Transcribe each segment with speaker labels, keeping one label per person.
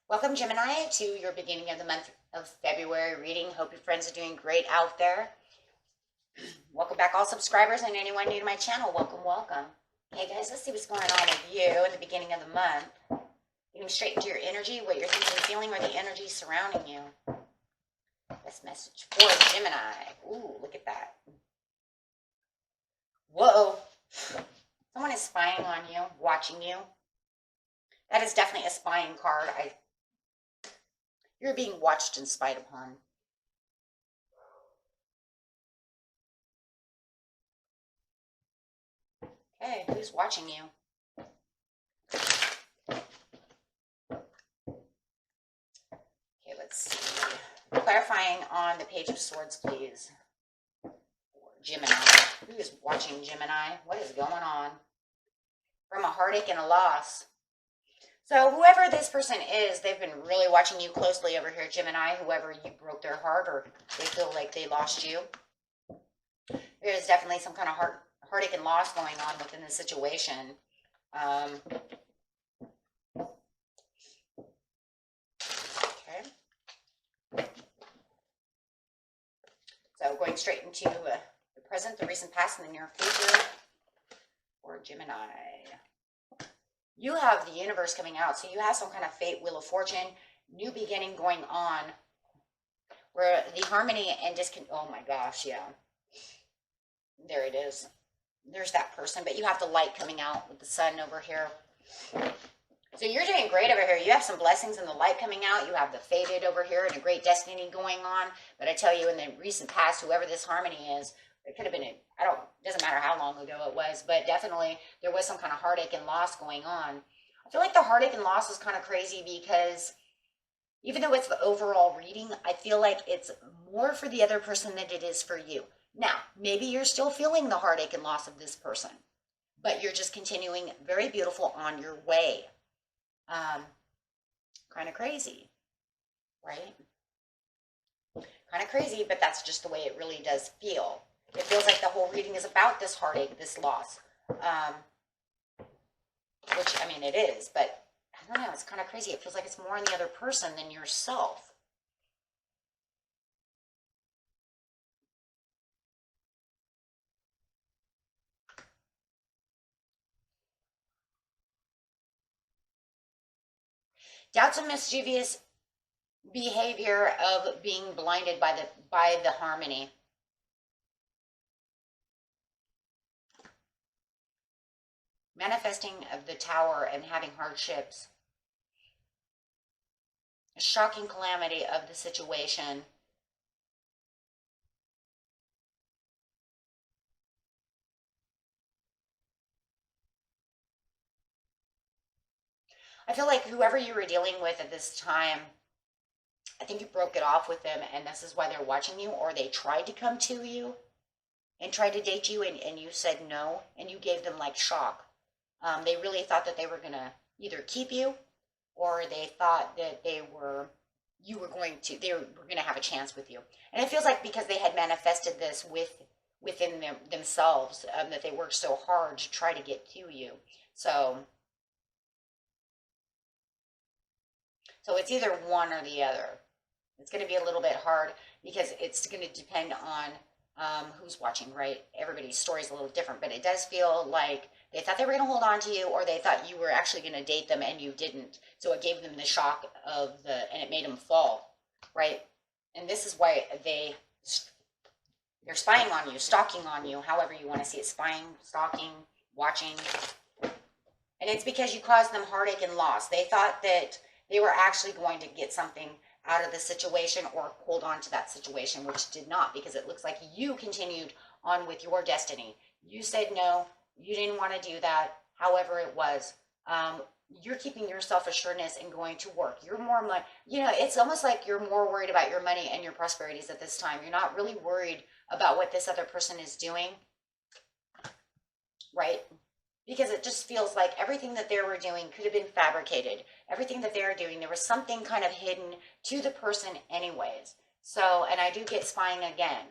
Speaker 1: Welcome, Gemini, to your beginning of the month of February reading. Hope your friends are doing great out there. Welcome back, all subscribers, and anyone new to my channel. Welcome, welcome. Hey, guys, let's see what's going on with you in the beginning of the month. Getting straight into your energy, what you're thinking, feeling, or the energy surrounding you. This message for Gemini. Ooh, look at that. Whoa. Someone is spying on you, watching you. That is definitely a spying card. You're being watched and spied upon. Okay, who's watching you? Okay, let's see. Clarifying on the Page of Swords, please. Gemini. Who is watching Gemini? What is going on? From a heartache and a loss. So whoever this person is, they've been really watching you closely over here, Gemini. Whoever you broke their heart or they feel like they lost you. There is definitely some kind of heartache and loss going on within the situation. Okay. So going straight into the present, the recent past, and the near future for Gemini. You have the universe coming out, so you have some kind of fate, wheel of fortune, new beginning going on, where the harmony and oh my gosh, yeah. There it is. There's that person, but you have the light coming out with the sun over here. So you're doing great over here. You have some blessings and the light coming out. You have the faded over here and a great destiny going on. But I tell you, in the recent past, whoever this harmony is, it could have been, doesn't matter how long ago it was, but definitely there was some kind of heartache and loss going on. I feel like the heartache and loss is kind of crazy because even though it's the overall reading, I feel like it's more for the other person than it is for you. Now, maybe you're still feeling the heartache and loss of this person, but you're just continuing very beautiful on your way. Kind of crazy, right? Kind of crazy, but that's just the way it really does feel. It feels like the whole reading is about this heartache, this loss. Which, I mean, it is, but I don't know, it's kind of crazy. It feels like it's more on the other person than yourself. Doubts and mischievous behavior of being blinded by the harmony. Manifesting of the Tower and having hardships. A shocking calamity of the situation. I feel like whoever you were dealing with at this time, I think you broke it off with them, and this is why they're watching you, or they tried to come to you and tried to date you, and you said no, and you gave them like shock. They really thought that they were going to either keep you, or they thought that they were going to have a chance with you. And it feels like because they had manifested this within themselves, that they worked so hard to try to get to you. So it's either one or the other. It's going to be a little bit hard because it's going to depend on who's watching, right? Everybody's story is a little different, but it does feel like they thought they were going to hold on to you, or they thought you were actually going to date them and you didn't. So it gave them the shock and it made them fall, right? And this is why they're spying on you, stalking on you, however you want to see it, spying, stalking, watching. And it's because you caused them heartache and loss. They thought that they were actually going to get something out of the situation or hold on to that situation, which did not, because it looks like you continued on with your destiny. You said no, you didn't want to do that, however it was. You're keeping your self-assuredness and going to work. You're more, it's almost like you're more worried about your money and your prosperities at this time. You're not really worried about what this other person is doing, right? Because it just feels like everything that they were doing could have been fabricated. Everything that they were doing, there was something kind of hidden to the person anyways. So, and I do get spying again.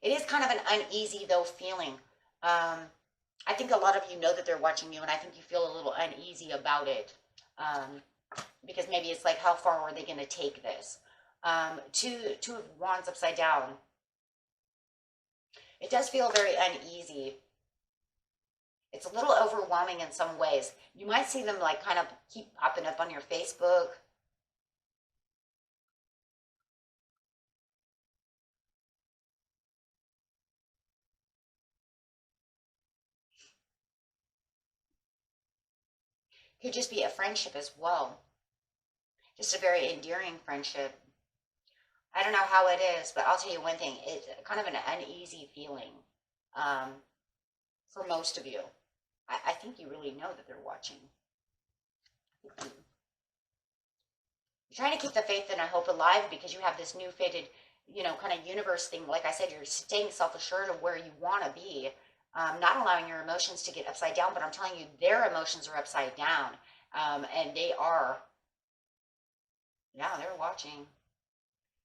Speaker 1: It is kind of an uneasy, though, feeling. I think a lot of you know that they're watching you, and I think you feel a little uneasy about it. Because maybe it's like, how far are they going to take this? Two of Wands upside down. It does feel very uneasy. It's a little overwhelming in some ways. You might see them like kind of keep popping up on your Facebook. Could just be a friendship as well. Just a very endearing friendship. I don't know how it is, but I'll tell you one thing. It's kind of an uneasy feeling for most of you. I think you really know that they're watching. You're trying to keep the faith and hope alive because you have this new fated, kind of universe thing. Like I said, you're staying self-assured of where you want to be, not allowing your emotions to get upside down, but I'm telling you, their emotions are upside down, and they are, yeah, they're watching.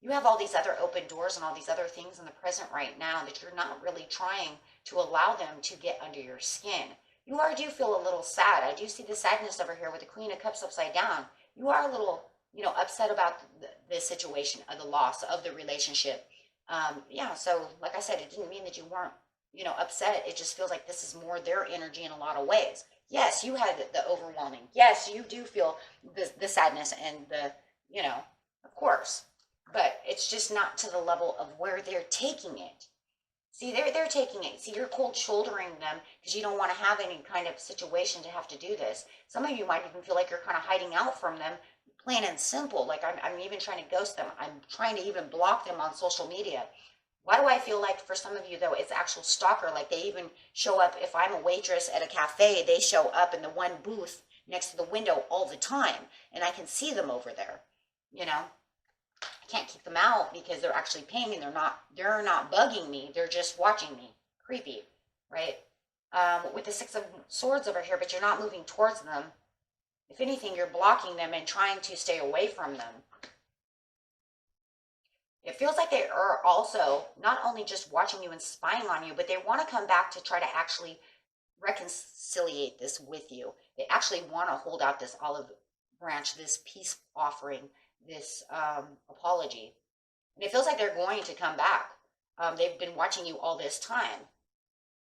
Speaker 1: You have all these other open doors and all these other things in the present right now that you're not really trying to allow them to get under your skin. You do feel a little sad. I do see the sadness over here with the Queen of Cups upside down. You are a little, upset about the situation of the loss of the relationship. Yeah, so like I said, it didn't mean that you weren't, upset. It just feels like this is more their energy in a lot of ways. Yes, you had the overwhelming. Yes, you do feel the sadness and the, of course. But it's just not to the level of where they're taking it. See, they're taking it. See, you're cold shouldering them because you don't want to have any kind of situation to have to do this. Some of you might even feel like you're kind of hiding out from them, plain and simple. Like I'm even trying to ghost them. I'm trying to even block them on social media. Why do I feel like for some of you, though, it's actual stalker? Like they even show up. If I'm a waitress at a cafe, they show up in the one booth next to the window all the time. And I can see them over there, I can't keep them out because they're actually paying and they're not bugging me. They're just watching me. Creepy, right? With the Six of Swords over here, but you're not moving towards them. If anything, you're blocking them and trying to stay away from them. It feels like they are also not only just watching you and spying on you, but they want to come back to try to actually reconciliate this with you. They actually want to hold out this olive branch, this peace offering, this apology. And it feels like they're going to come back. They've been watching you all this time.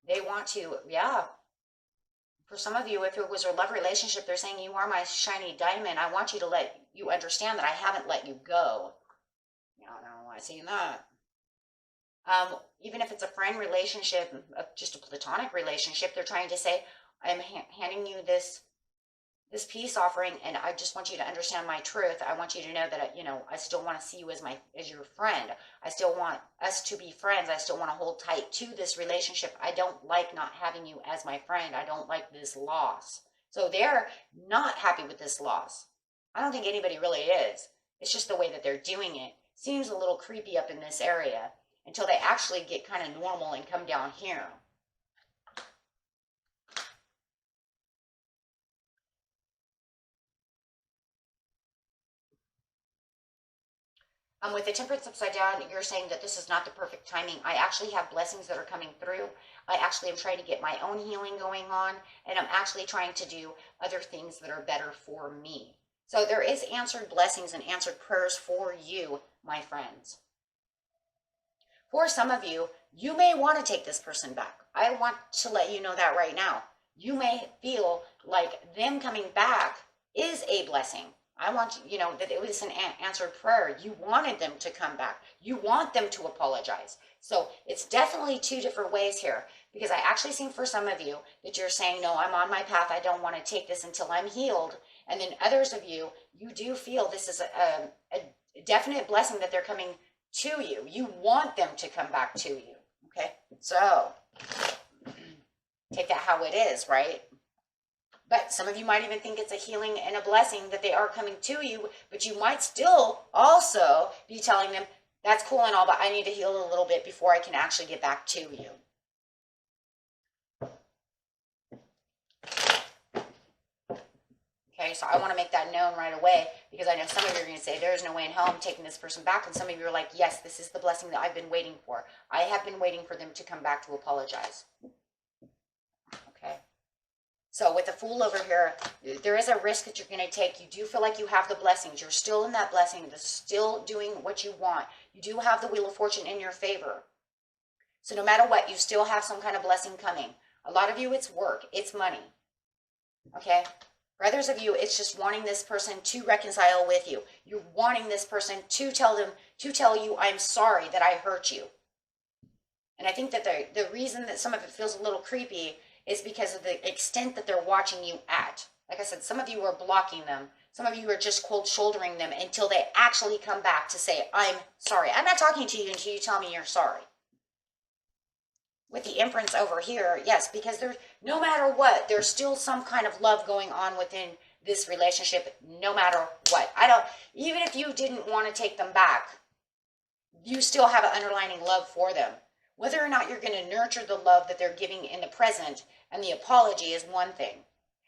Speaker 1: They want to, yeah. For some of you, if it was a love relationship, they're saying, you are my shiny diamond. I want you to let you understand that I haven't let you go. I don't know why I'm saying that. Even if it's a friend relationship, just a platonic relationship, they're trying to say, I'm handing you this peace offering, and I just want you to understand my truth. I want you to know that, I still want to see you as your friend. I still want us to be friends. I still want to hold tight to this relationship. I don't like not having you as my friend. I don't like this loss. So they're not happy with this loss. I don't think anybody really is. It's just the way that they're doing it. Seems a little creepy up in this area until they actually get kind of normal and come down here. With the Temperance upside down, you're saying that this is not the perfect timing. I actually have blessings that are coming through. I actually am trying to get my own healing going on, and I'm actually trying to do other things that are better for me. So there is answered blessings and answered prayers for you, my friends. For some of you, you may want to take this person back. I want to let you know that right now. You may feel like them coming back is a blessing. I want you know that it was an answered prayer. You wanted them to come back. You want them to apologize. So it's definitely two different ways here, because I actually see for some of you that you're saying, no, I'm on my path. I don't want to take this until I'm healed. And then others of you, you do feel this is a definite blessing that they're coming to you. You want them to come back to you. Okay, so take that how it is, right? But some of you might even think it's a healing and a blessing that they are coming to you, but you might still also be telling them, that's cool and all, but I need to heal a little bit before I can actually get back to you. Okay, so I want to make that known right away, because I know some of you are going to say, there's no way in hell I'm taking this person back. And some of you are like, yes, this is the blessing that I've been waiting for. I have been waiting for them to come back to apologize. So with the Fool over here, there is a risk that you're going to take. You do feel like you have the blessings. You're still in that blessing. You're still doing what you want. You do have the Wheel of Fortune in your favor. So no matter what, you still have some kind of blessing coming. A lot of you, it's work. It's money. Okay? For others of you, it's just wanting this person to reconcile with you. You're wanting this person to tell you, I'm sorry that I hurt you. And I think that the reason that some of it feels a little creepy is because of the extent that they're watching you at. Like I said, some of you are blocking them. Some of you are just cold shouldering them until they actually come back to say, I'm sorry. I'm not talking to you until you tell me you're sorry. With the Empress over here, yes, because there's, no matter what, there's still some kind of love going on within this relationship, no matter what. Even if you didn't want to take them back, you still have an underlying love for them. Whether or not you're going to nurture the love that they're giving in the present and the apology is one thing.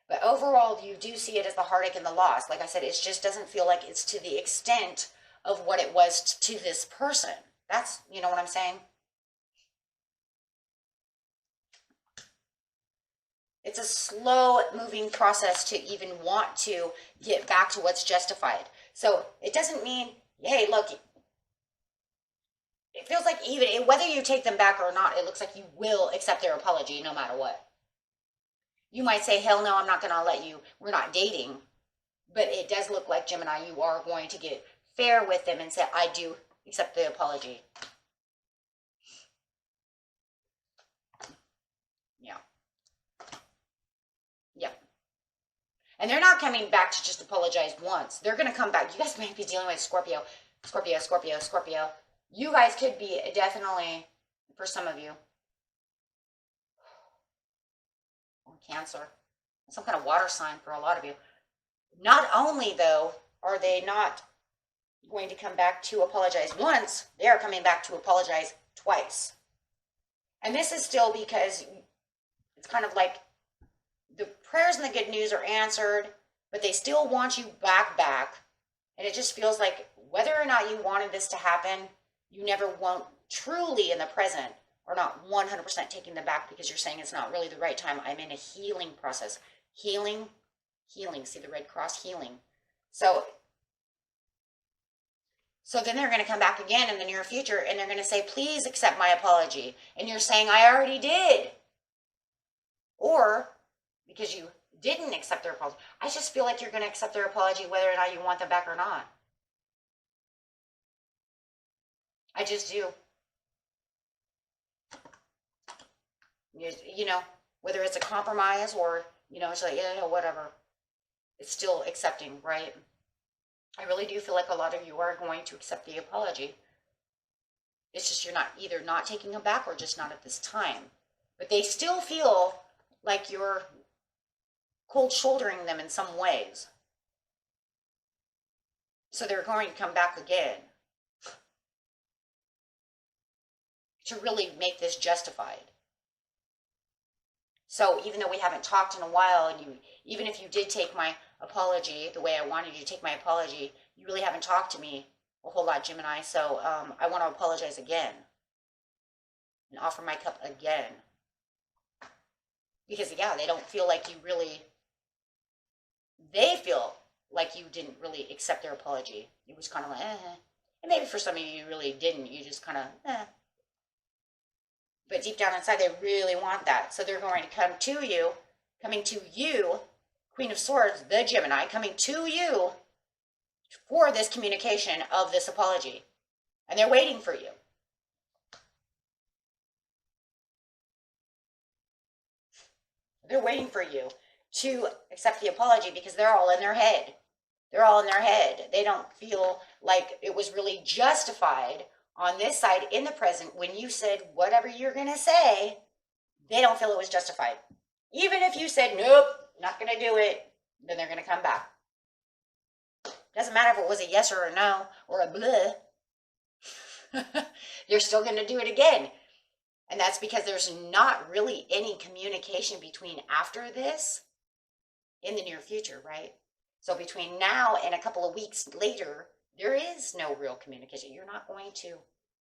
Speaker 1: But overall, you do see it as the heartache and the loss. Like I said, it just doesn't feel like it's to the extent of what it was to this person. That's, you know what I'm saying? It's a slow moving process to even want to get back to what's justified. So it doesn't mean, hey, look, it feels like even whether you take them back or not, it looks like you will accept their apology no matter what. You might say, hell no, I'm not going to let you, we're not dating. But it does look like, Gemini, you are going to get fair with them and say, I do accept the apology. Yeah. Yeah. And they're not coming back to just apologize once. They're going to come back. You guys may be dealing with Scorpio. You guys could be definitely, for some of you, Cancer, some kind of water sign for a lot of you. Not only, though, are they not going to come back to apologize once, they are coming back to apologize twice. And this is still because it's kind of like the prayers and the good news are answered, but they still want you back. And it just feels like whether or not you wanted this to happen, you never won't truly in the present or not 100% taking them back because you're saying it's not really the right time. I'm in a healing process. Healing. See the red cross, healing. So then they're going to come back again in the near future and they're going to say, please accept my apology. And you're saying, I already did. Or because you didn't accept their apology. I just feel like you're going to accept their apology whether or not you want them back or not. I just do. You know, whether it's a compromise or, you know, it's like, yeah, whatever. It's still accepting, right? I really do feel like a lot of you are going to accept the apology. It's just you're not either not taking them back or just not at this time. But they still feel like you're cold shouldering them in some ways. So they're going to come back again to really make this justified. So even though we haven't talked in a while, and even if you did take my apology the way I wanted you to take my apology, you really haven't talked to me a whole lot, Gemini. So I want to apologize again and offer my cup again. Because, yeah, they don't feel like you really, they feel like you didn't really accept their apology. It was kind of like, And maybe for some of you, you really didn't. You just kind of, But deep down inside, they really want that. So they're going to come to you, Queen of Swords, the Gemini, coming to you for this communication of this apology. And they're waiting for you. They're waiting for you to accept the apology because they're all in their head. They don't feel like it was really justified on this side in the present when you said whatever you're going to say. They don't feel it was justified. Even if you said, nope, not going to do it, then they're going to come back. Doesn't matter if it was a yes or a no or a bleh. You're still going to do it again. And that's because there's not really any communication between after this in the near future, right? So between now and a couple of weeks later, there is no real communication. You're not going to,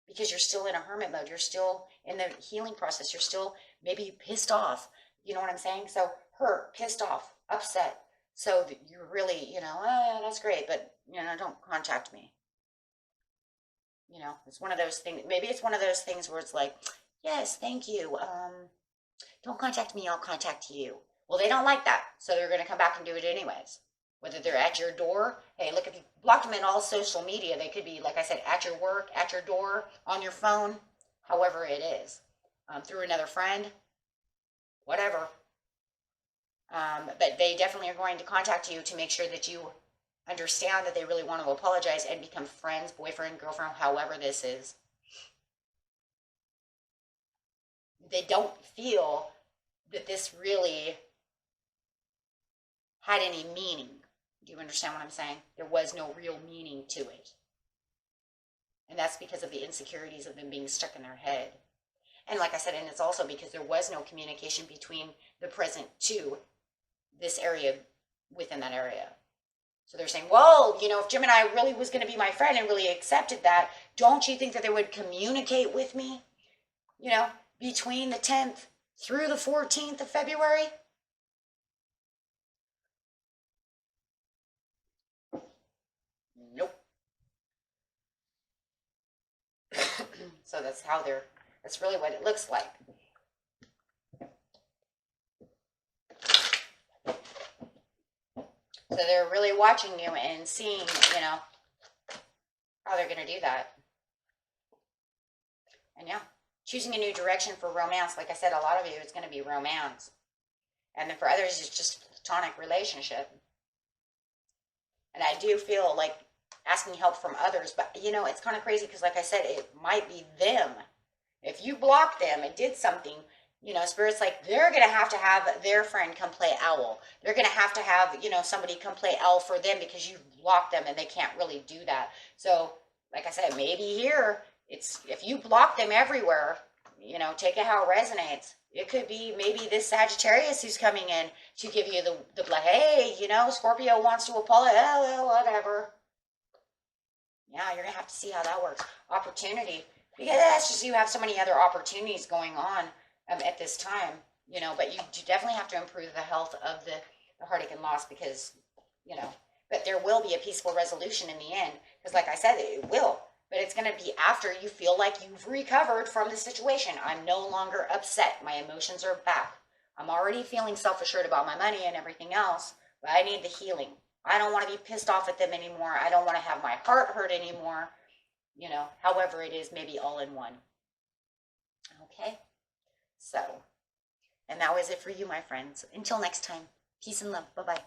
Speaker 1: because you're still in a hermit mode. You're still in the healing process. You're still maybe pissed off. You know what I'm saying? So hurt, pissed off, upset. So that you're really, oh, yeah, that's great, but, don't contact me. It's one of those things. Maybe it's one of those things where it's like, yes, thank you. Don't contact me, I'll contact you. Well, they don't like that, so they're going to come back and do it anyways. Whether they're at your door, hey, look, if you blocked them in all social media, they could be, like I said, at your work, at your door, on your phone, however it is, through another friend, whatever. But they definitely are going to contact you to make sure that you understand that they really want to apologize and become friends, boyfriend, girlfriend, however this is. They don't feel that this really had any meaning. Do you understand what I'm saying? There was no real meaning to it. And that's because of the insecurities of them being stuck in their head. And like I said, and it's also because there was no communication between the present to this area within that area. So they're saying, well, if Gemini really was going to be my friend and really accepted that, don't you think that they would communicate with me, between the 10th through the 14th of February? Nope. So that's really what it looks like. So they're really watching you and seeing, how they're going to do that. And yeah, choosing a new direction for romance. Like I said, a lot of you, it's going to be romance. And then for others, it's just a platonic relationship. And I do feel like asking help from others, but it's kind of crazy because like I said, it might be them. If you block them and did something, Spirit's like, they're going to have their friend come play owl. They're going to have, somebody come play owl for them because you blocked them and they can't really do that. So, like I said, maybe here, it's, if you block them everywhere, take it how it resonates. It could be maybe this Sagittarius who's coming in to give you the hey, Scorpio wants to apologize, well, whatever. Yeah, you're going to have to see how that works. Opportunity. Because that's just, you have so many other opportunities going on at this time, but you definitely have to improve the health of the heartache and loss because, but there will be a peaceful resolution in the end. Because like I said, it will. But it's going to be after you feel like you've recovered from the situation. I'm no longer upset. My emotions are back. I'm already feeling self-assured about my money and everything else, but I need the healing. I don't want to be pissed off at them anymore. I don't want to have my heart hurt anymore. However it is, maybe all in one. Okay? So, and that was it for you, my friends. Until next time, peace and love. Bye-bye.